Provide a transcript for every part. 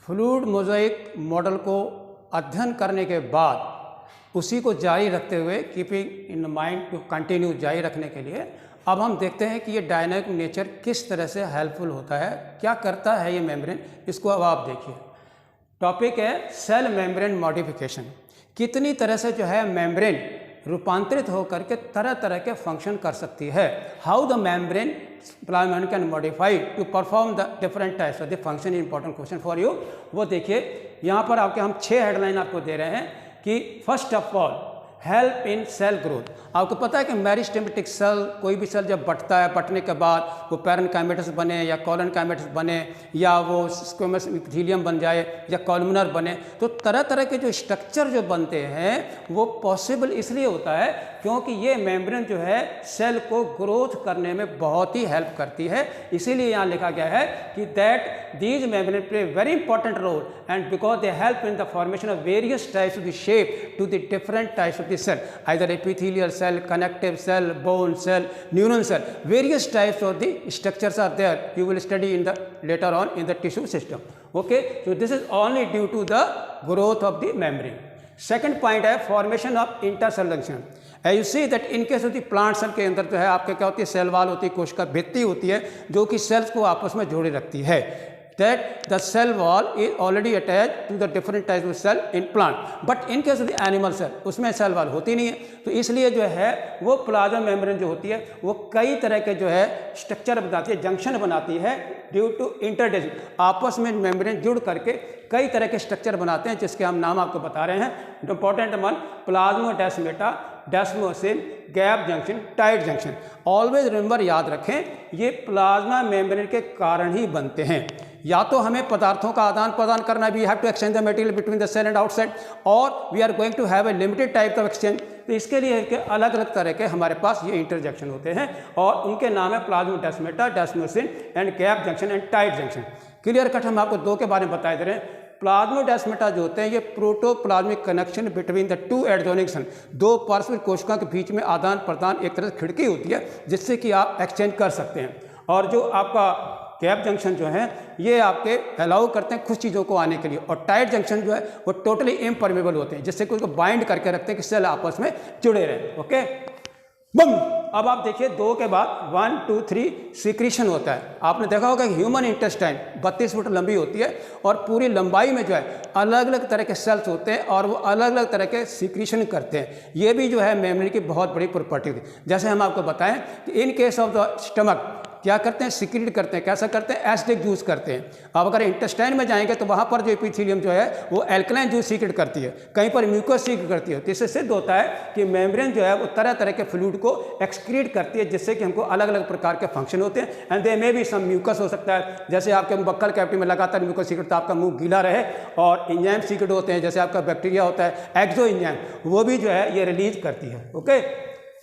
Fluid mosaic model को अध्ययन करने के बाद उसी को जारी रखते हुए keeping in mind to continue जारी रखने के लिए अब हम देखते हैं कि ये डायनामिक नेचर किस तरह से हेल्पफुल होता है, क्या करता है ये मेम्ब्रेन। इसको अब आप देखिए। टॉपिक है सेल मेम्ब्रेन मॉडिफिकेशन। कितनी तरह से जो है मेम्ब्रेन रूपांतरित होकर के तरह तरह के फंक्शन कर सकती है। How the membrane plasma can modify to perform the different types of the function. Important question for you. वो देखिए यहाँ पर आपके हम 6 हेडलाइन आपको दे रहे हैं कि first of all help in cell growth. आपको पता है कि मेरिस्टेमेटिक सेल, कोई भी सेल जब बढ़ता है, बढ़ने के बाद वो पैरेन्काइमेटस बने या कॉलनकाइमेटस बने या वो स्क्वेमस एपिथेलियम बन जाए या कॉलमनर बने, तो तरह तरह के जो स्ट्रक्चर जो बनते हैं वो पॉसिबल इसलिए होता है क्योंकि ये मेम्ब्रेन जो है सेल को ग्रोथ करने में बहुत ही हेल्प करती है। इसीलिए यहाँ लिखा गया है कि that these membrane play very important role and because they help in the formation of various types of the shape to the different types of the cell, either epithelial cell, connective cell, bone cell, neuron cell. Various types of the structures are there. You will study in the later on in the tissue system. Okay, so this is only due to the growth of the membrane. Second point है formation of intercellular junction. As you see that in case of the plant cell के अंदर जो है आपके क्या होती है, cell wall होती है, कोशिका भित्ति होती है जो कि सेल्स को आपस में जोड़े रखती है। That the cell wall is already attached to the different types of cell in plant, but in case of the animal cell उसमें सेल वाल होती नहीं है, तो इसलिए जो है वो प्लाज्मा मेम्ब्रेन जो होती है वो कई तरह के जो है स्ट्रक्चर बनाती है, जंक्शन बनाती है ड्यू टू इंटरडेशन। आपस में मेम्ब्रेन जुड़ करके कई तरह के स्ट्रक्चर बनाते हैं जिसके हम नाम आपको बता रहे हैं। Important one plasmodesmata, desmosome, gap junction, tight junction. Always remember, याद रखें ये प्लाज्मा मेम्ब्रेन के कारण ही बनते हैं। या तो हमें पदार्थों का आदान प्रदान करना, we have to exchange the material between the cell and outside, और we are going to have a limited type of exchange. तो इसके लिए के अलग अलग तरह के हमारे पास ये इंटरजेक्शन होते हैं और उनके नाम है plasmodesmata, desmosome and gap junction and tight junction. Clear cut हम आपको 2 के बारे में बताए दे रहे हैं। प्लाज्मोडेस्माटा जो होते हैं ये protoplasmic connection between the 2 adjoining cell, 2 पार्श्व कोशिकाओं के बीच में आदान प्रदान एक तरह से खिड़की होती है जिससे कि आप एक्सचेंज कर सकते हैं। और जो आपका गैप जंक्शन जो है ये आपके अलाउ करते हैं कुछ चीज़ों को आने के लिए, और टाइट जंक्शन जो है वो टोटली इम्परमेबल होते हैं जिससे कि उसको बाइंड करके रखते हैं कि सेल आपस में जुड़े रहें। ओके, बम। अब आप देखिए 2 के बाद 1, 2, 3 सीक्रेशन होता है। आपने देखा होगा कि ह्यूमन इंटेस्टाइन 32 फुट लंबी होती है और पूरी लंबाई में जो है अलग अलग तरह के सेल्स होते हैं और वो अलग अलग तरह के सीक्रेशन करते हैं। ये भी जो है मेम्ब्रेन की बहुत बड़ी प्रॉपर्टी होती है। जैसे हम आपको बताएं कि इन केस ऑफ द स्टमक क्या करते हैं, सिक्रीट करते हैं। कैसा करते हैं, एसिडिक जूस करते हैं। अब अगर इंटेस्टाइन में जाएंगे तो वहाँ पर जो एपिथेलियम जो है वो एल्कलाइन जूस सीक्रेट करती है, कहीं पर म्यूकस सीक्रेट करती है। तो इससे सिद्ध होता है कि मेम्ब्रेन जो है वो तरह तरह के फ्लूइड को एक्सक्रीट करती है जिससे कि हमको अलग अलग प्रकार के फंक्शन होते हैं। एंड दे में भी सम म्यूकस हो सकता है, जैसे आपके बक्कल कैविटी में लगातार म्यूकस सीक्रेट तो आपका मुंह गीला रहे, और इंजाइम सीक्रेट होते हैं जैसे आपका बैक्टीरिया होता है एक्सो इंजाइम, वो भी जो है ये रिलीज करती है। ओके,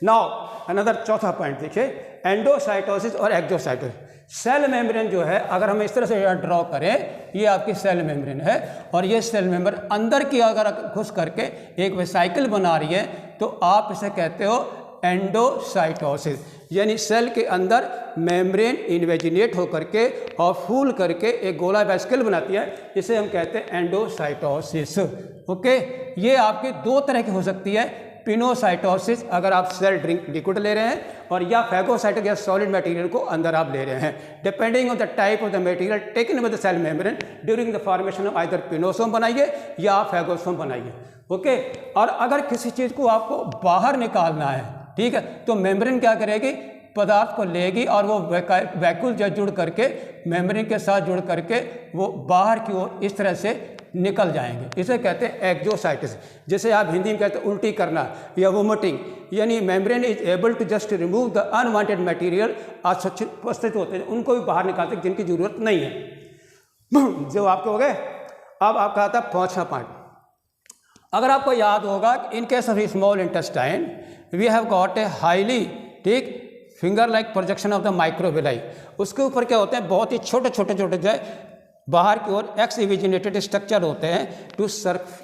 नाउ अनदर चौथा पॉइंट देखिए, एंडोसाइटोसिस और एक्सोसाइटोसिस। सेल मेम्ब्रेन जो है अगर हम इस तरह से ड्रॉ करें, ये आपकी सेल मेम्ब्रेन है और ये सेल मेम्ब्रेन अंदर की अगर घुस करके एक वेसाइकिल बना रही है तो आप इसे कहते हो एंडोसाइटोसिस। यानी सेल के अंदर मेम्ब्रेन इन्वेजिनेट होकर के और फूल करके एक गोला वेसिकल बनाती है, इसे हम कहते हैं एंडोसाइटोसिस। ओके, ये आपके 2 तरह की हो सकती है, पिनोसाइटोसिस अगर आप सेल ड्रिंक लिक्विड ले रहे हैं, और या फैगोसाइटोसिस या सॉलिड मटेरियल को अंदर आप ले रहे हैं। Depending on the type of the material taken with the cell membrane during the formation of either pinosome बनाइए या फैगोसोम बनाइए। ओके, और अगर किसी चीज़ को आपको बाहर निकालना है, ठीक है, तो मेम्ब्रेन क्या करेगी, पदार्थ को लेगी और वो वैक्यूल जो जुड़ करके मेम्ब्रेन के साथ जुड़ करके वो बाहर की ओर इस तरह से निकल जाएंगे। इसे कहते हैं एक्सोसाइटिस, जिसे आप हिंदी में कहते हैं उल्टी करना या वोमिटिंग। यानी membrane is able to just remove the unwanted material, असुरक्षित उपस्थित होते हैं उनको भी बाहर निकालते हैं जिनकी जरूरत नहीं है। जो आपके हो गए। अब आपका आता है 5वां पॉइंट। अगर आपको याद होगा in case of small intestine we have got a highly, ठीक, finger like projection of the microvilli. उसके ऊपर क्या होते हैं, बहुत ही छोटे छोटे जो है बाहर की ओर एक्स इविजिनेटेड स्ट्रक्चर होते हैं to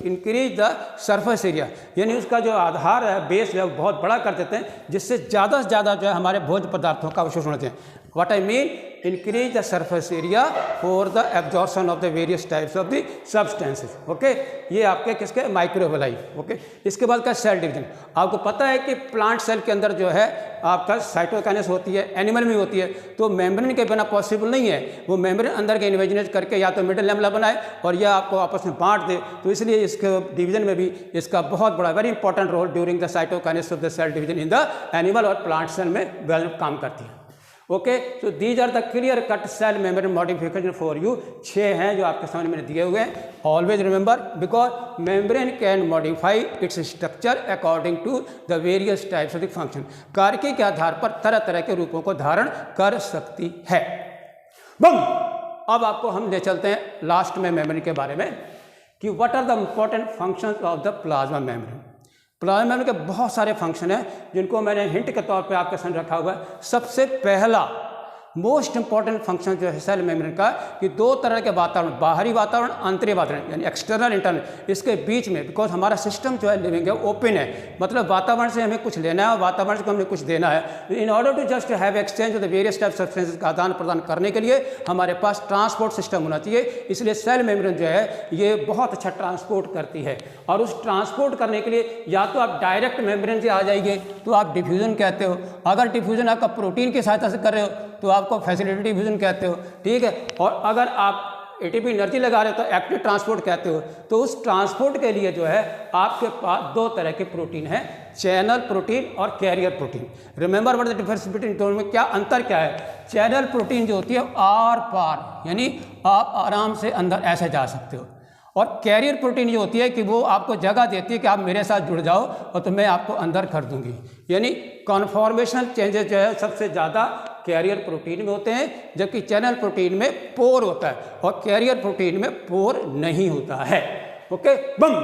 increase the surface area. यानी उसका जो आधार है, बेस है, वो बहुत बड़ा कर देते हैं जिससे ज़्यादा से ज़्यादा जो है हमारे भोज्य पदार्थों का अवशोषण होते हैं। What I mean, increase the surface area for the absorption of the various types of the substances. Okay, ये आपके किसके माइक्रोएलाई। ओके, इसके बाद का सेल डिवीजन। आपको पता है कि प्लांट सेल के अंदर जो है आपका साइटोकाइनेसिस होती है, एनिमल में होती है, तो मेम्ब्रेन के बिना पॉसिबल नहीं है। वो मेम्ब्रेन अंदर के इन्वेजिनेट करके या तो मिडल लैमेला बनाए और या आपको आपस में बांट दे, तो इसलिए इसके डिवीजन में भी इसका बहुत बड़ा very important role during the cytokinesis of the cell division in the animal और प्लांट सेल में वेल काम करती है। Okay, so these are the clear cut cell membrane modification for you. 6 हैं जो आपके सामने मैंने दिए हुए हैं। Always remember, because membrane can modify its structure according to the various types of the function. कार्य के आधार पर तरह तरह के रूपों को धारण कर सकती है। बम, अब आपको हम ले चलते हैं लास्ट में मेम्ब्रेन के बारे में कि what are the important functions of the plasma membrane. Plasma membrane के बहुत सारे फंक्शन हैं जिनको मैंने हिंट के तौर पे आपके सामने रखा हुआ है। सबसे पहला मोस्ट इंपॉर्टेंट फंक्शन जो है सेल मेम्ब्रेन का कि 2 तरह के वातावरण, बाहरी वातावरण, आंतरिक वातावरण, यानी एक्सटर्नल इंटरनल, इसके बीच में, बिकॉज हमारा सिस्टम जो है लिविंग है ओपन है, मतलब वातावरण से हमें कुछ लेना है, वातावरण से हमें कुछ देना है। In order to just have exchange of the various type substances का आदान प्रदान करने के लिए हमारे पास ट्रांसपोर्ट सिस्टम होना चाहिए। इसलिए सेल मेम्ब्रेन जो है ये बहुत अच्छा ट्रांसपोर्ट करती है। और उस ट्रांसपोर्ट करने के लिए या तो आप डायरेक्ट मेम्ब्रेन से आ जाइए तो आप डिफ्यूजन कहते हो, अगर डिफ्यूजन आपका प्रोटीन की सहायता से कर रहे हो तो आपको फैसिलिटेटिव डिफ्यूजन कहते हो, ठीक है। और अगर आप एटीपी एनर्जी लगा रहे हो तो एक्टिव ट्रांसपोर्ट कहते हो। तो उस ट्रांसपोर्ट के लिए जो है आपके पास 2 तरह के प्रोटीन हैं, चैनल प्रोटीन और carrier protein. Remember what the difference between दोनों में क्या अंतर क्या है। चैनल प्रोटीन जो होती है आर पार, यानी आप आराम से अंदर ऐसे जा सकते हो, और कैरियर प्रोटीन जो होती है कि वो आपको जगह देती है कि आप मेरे साथ जुड़ जाओ और तो मैं आपको अंदर कर दूंगी। यानी कॉन्फॉर्मेशनल चेंजेस जो है सबसे ज़्यादा कैरियर प्रोटीन में होते हैं, जबकि चैनल प्रोटीन में पोर होता है और कैरियर प्रोटीन में पोर नहीं होता है। ओके, बम।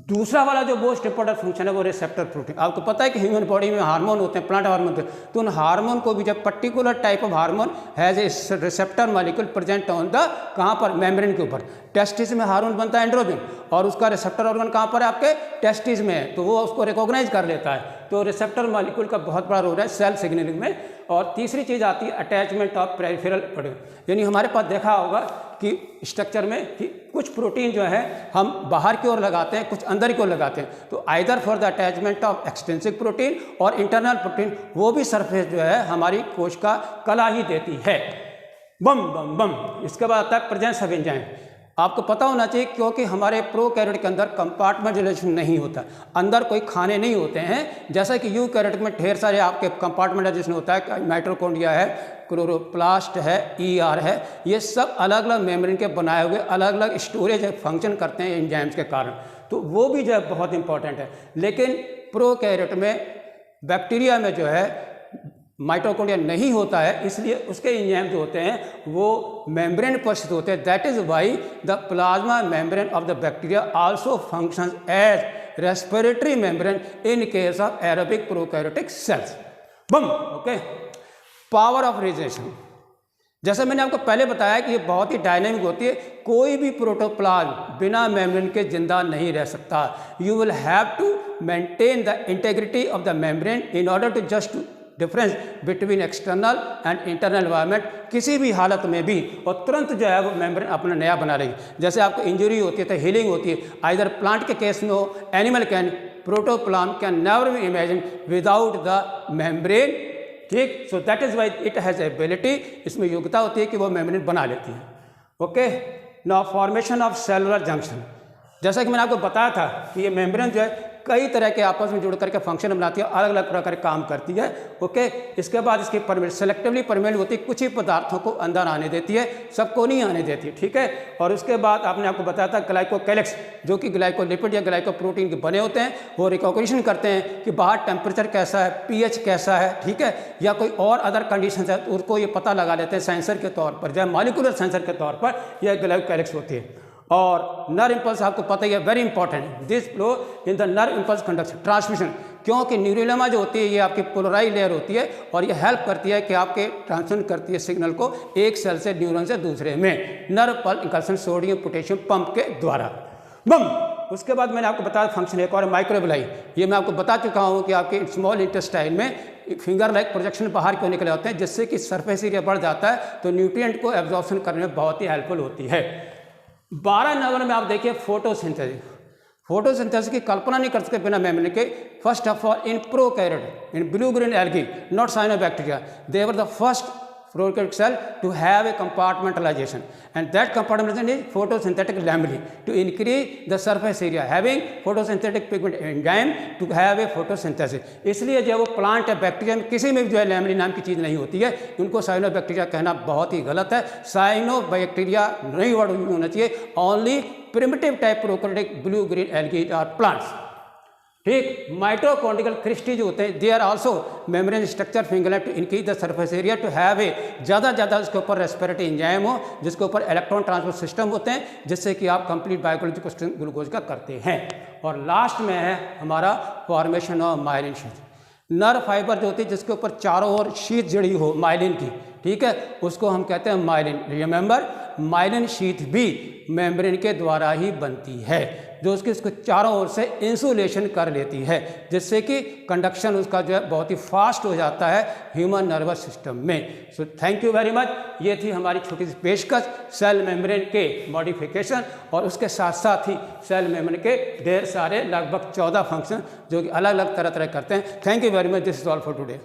दूसरा वाला जो मोस्ट इंपॉर्टेंट फंक्शन है वो रिसेप्टर प्रोटीन। आपको पता है कि ह्यूमन बॉडी में हार्मोन होते हैं, प्लांट हार्मोन होते हैं, तो उन हार्मोन को भी जब particular type of hormone has a receptor molecule present on the, कहाँ पर, मेम्ब्रेन के ऊपर। टेस्टिस में हार्मोन बनता है एंड्रोजन, और उसका रिसेप्टर ऑर्गन कहाँ पर है, आपके टेस्टिस में है, तो वो उसको रिकॉग्नाइज कर लेता है। तो रिसेप्टर मॉलिक्यूल का बहुत बड़ा रोल है सेल सिग्नलिंग में। और तीसरी चीज़ आती है अटैचमेंट ऑफ पेरिफेरल प्रोटीन। यानी हमारे पास देखा होगा कि स्ट्रक्चर में कि कुछ प्रोटीन जो है हम बाहर की ओर लगाते हैं, कुछ अंदर की ओर लगाते हैं। तो either for the attachment of extensive protein और इंटरनल प्रोटीन, वो भी सरफेस जो है हमारी कोश का कला ही देती है। बम बम बम। इसके बाद आता है प्रेजेंस ऑफ एंजाइम। आपको पता होना चाहिए क्योंकि हमारे प्रोकैरियोट के अंदर कंपार्टमेंटलाइजेशन नहीं होता, अंदर कोई खाने नहीं होते हैं, जैसा कि यूकैरियोट में ढेर सारे आपके कंपार्टमेंटलाइजेशन होता है। माइटोकॉन्ड्रिया है, क्लोरोप्लास्ट है, ईआर है, ये सब अलग अलग मेम्ब्रेन के बनाए हुए अलग अलग स्टोरेज फंक्शन करते हैं एंजाइम्स के कारण, तो वो भी जो है बहुत इंपॉर्टेंट है। लेकिन प्रोकैरियोट में, बैक्टीरिया में जो है माइटोकॉन्ड्रिया नहीं होता है, इसलिए उसके एंजाइम जो होते हैं वो मेम्ब्रेन पर स्थित होते हैं। That is why the plasma membrane of the bacteria also functions as respiratory membrane in case of aerobic prokaryotic cells. बम। ओके, पावर ऑफ रेजिनेशन। जैसे मैंने आपको पहले बताया कि ये बहुत ही डायनेमिक होती है, कोई भी प्रोटोप्लाज्म बिना मेम्ब्रेन के जिंदा नहीं रह सकता। You will have to maintain the integrity of the membrane in order to just difference between external and internal environment, किसी भी हालत में भी, और तुरंत जो है वो मेम्ब्रेन अपना नया बना रही। जैसे आपको इंजरी होती है तो हीलिंग होती है, आइदर प्लांट के केस में हो, animal can, protoplasm can never be imagine without the membrane, ठीक। So that is why it has ability, इसमें योग्यता होती है कि वो मेम्ब्रेन बना लेती है। Okay, now formation of cellular junction. जैसा कि मैंने आपको बताया था कि ये मेम्ब्रेन जो है कई तरह के आपस में जुड़ करके फंक्शन बनाती है, अलग अलग प्रकार के काम करती है। ओके, इसके बाद इसकी परमिट सेलेक्टिवली परमिट होती है, कुछ ही पदार्थों को अंदर आने देती है, सबको नहीं आने देती, ठीक है। और उसके बाद आपने आपको बताया था ग्लाइकोकैलिक्स, जो कि ग्लाइकोलिपिड या ग्लाइकोप्रोटीन के बने होते हैं, वो रिकॉग्निशन करते हैं कि बाहर टेम्परेचर कैसा है, पीएच कैसा है, ठीक है, या कोई और अदर कंडीशन है, तो उसको ये पता लगा लेते हैं सेंसर के तौर पर, चाहे मॉलिक्यूलर सेंसर के तौर पर यह ग्लाइकोकैलिक्स होती है। और नर्व इंपल्स आपको पता ही है, very important, this flow in the nerve impulse conduction transmission, क्योंकि न्यूरोलेमा जो होती है ये आपकी पोलराइज लेयर होती है और ये हेल्प करती है कि आपके ट्रांसमिशन करती है सिग्नल को एक सेल से न्यूरॉन से दूसरे में, नर्व पल्स इंकल्सन सोडियम पोटेशियम पंप के द्वारा। बम। उसके बाद मैंने आपको बताया फंक्शन एक और माइक्रोएविलाई, ये मैं आपको बता चुका हूँ कि आपके स्मॉल इंटेस्टाइन में फिंगर लाइक प्रोजेक्शन बाहर क्यों निकले होते हैं, जिससे कि सरफेस एरिया बढ़ जाता है तो न्यूट्रिएंट को एब्जॉर्प्शन करने में बहुत ही हेल्पफुल होती है। 12 नंबर में आप देखिए फोटोसिंथेसिस। फोटोसिंथेसिस की कल्पना नहीं कर सकते बिना मेम्ब्रेन के। First of all in prokaryote, in blue green algae, not cyanobacteria, they were the first prokaryotic cell to have a compartmentalization, and that compartmentalization is photosynthetic lamellin to increase the surface area, having photosynthetic pigment enzyme to have a photosynthesis। इसलिए जब वो plant है bacteria में किसी में भी जो है लैमिलिन नाम की चीज़ नहीं होती है, उनको साइनोबैक्टीरिया कहना बहुत ही गलत है। साइनोबैक्टीरिया नहीं वर्ड होना चाहिए, only primitive type prokaryotic blue green algae or plants. ठीक, माइटोकॉन्ड्रियल क्रिस्टी जो होते हैं, they are also membrane structure finger to increase the surface area to have a ज़्यादा उसके ऊपर रेस्पिरेटरी एंजाइम हो, जिसके ऊपर इलेक्ट्रॉन ट्रांसपोर्ट सिस्टम होते हैं, जिससे कि आप कंप्लीट बायोलॉजिकल ग्लूकोज का करते हैं। और लास्ट में है हमारा formation of myelin sheath. Nerve fibre जो होती है जिसके ऊपर चारों ओर शीथ जड़ी हो माइलिन की, ठीक है, उसको हम कहते हैं माइलिन। रिमेंबर, माइलिन शीथ भी मेम्ब्रेन के द्वारा ही बनती है, जो उसको चारों ओर से इंसुलेशन कर लेती है, जिससे कि कंडक्शन उसका जो है बहुत ही फास्ट हो जाता है ह्यूमन नर्वस सिस्टम में। So thank you very much. ये थी हमारी छोटी सी पेशकश सेल मेम्ब्रेन के मॉडिफिकेशन, और उसके साथ साथ ही सेल मेम्ब्रेन के ढेर सारे लगभग 14 फंक्शन जो कि अलग अलग तरह करते हैं। Thank you very much. This is all for today.